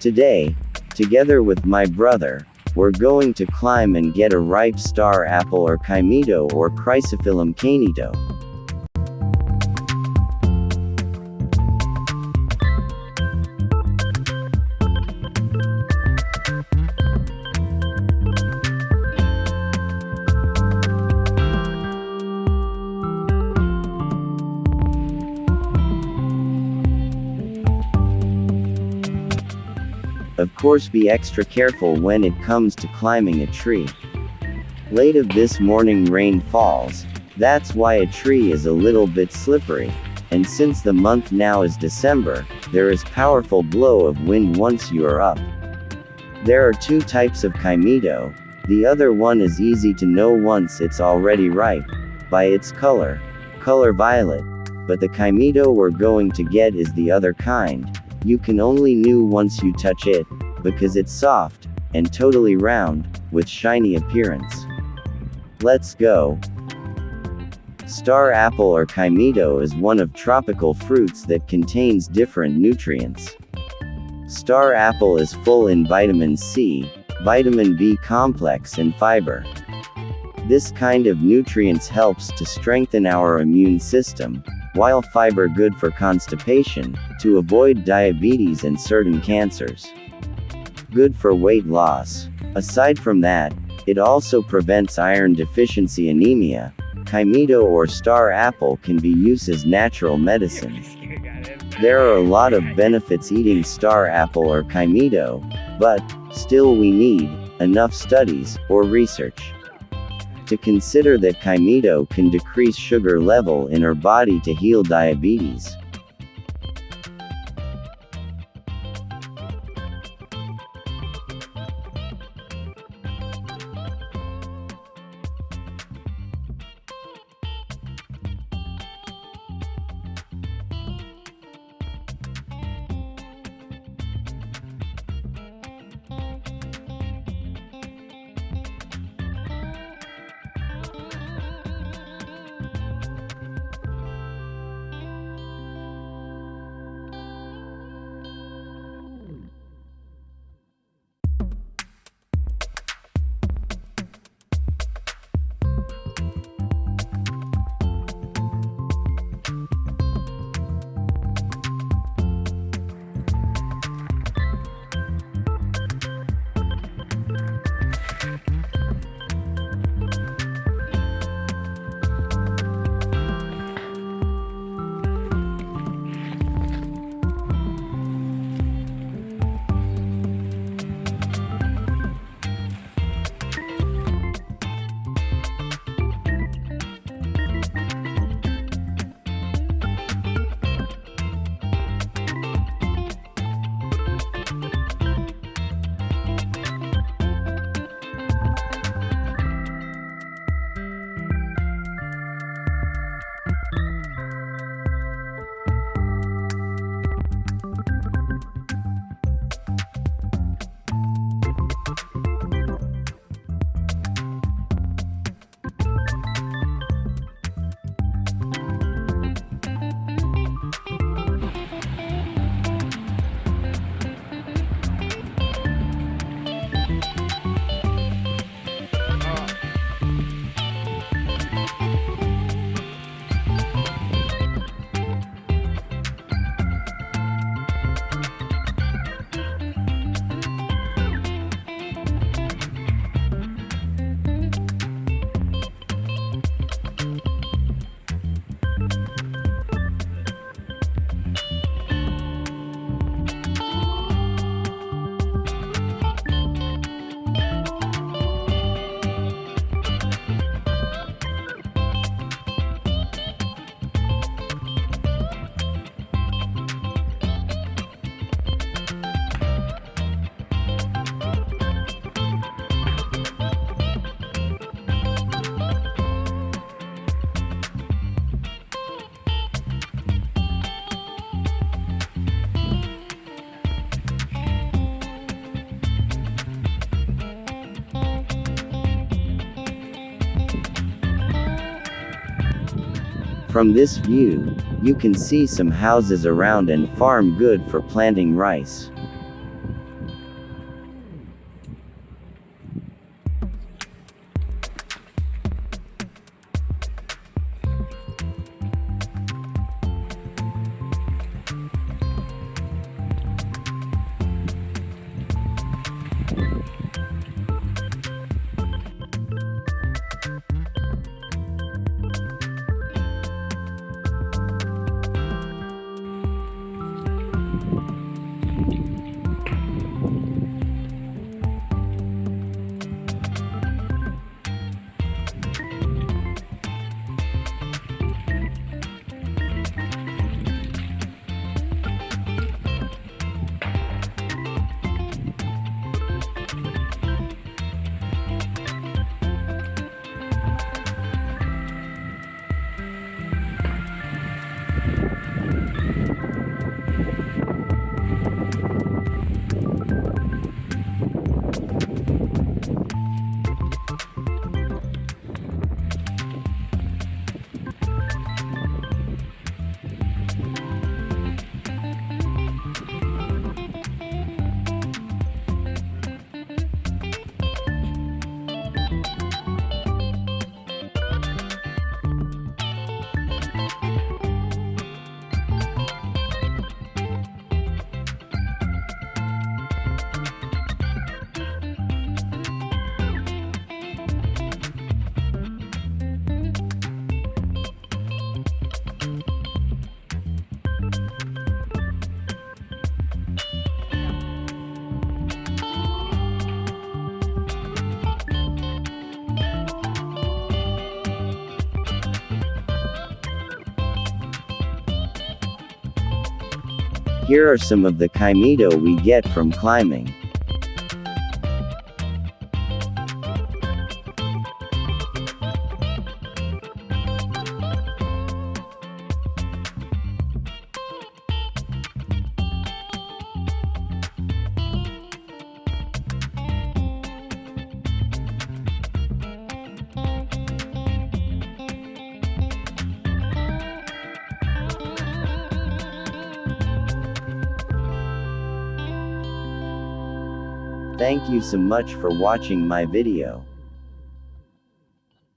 Today, together with my brother, we're going to climb and get a ripe star apple or kaimito or Chrysophyllum cainito. Of course, be extra careful when it comes to climbing a tree. Late of this morning rain falls, that's why a tree is a little bit slippery, and since the month now is December, there is powerful blow of wind once you are up. There are two types of kaimito, the other one is easy to know once it's already ripe, by its color violet, but the kaimito we're going to get is the other kind. You can only know once you touch it, because it's soft, and totally round, with shiny appearance. Let's go. Star apple or kaimito is one of tropical fruits that contains different nutrients. Star apple is full in vitamin C, vitamin B complex and fiber. This kind of nutrients helps to strengthen our immune system, while fiber good for constipation, to avoid diabetes and certain cancers. Good for weight loss. Aside from that, it also prevents iron deficiency anemia. Kaimito or star apple can be used as natural medicine. There are a lot of benefits eating star apple or kaimito, but still we need enough studies or research to consider that kaimito can decrease sugar level in our body to heal diabetes. From this view, you can see some houses around and farm good for planting rice. Here are some of the kaimito we get from climbing. Thank you so much for watching my video.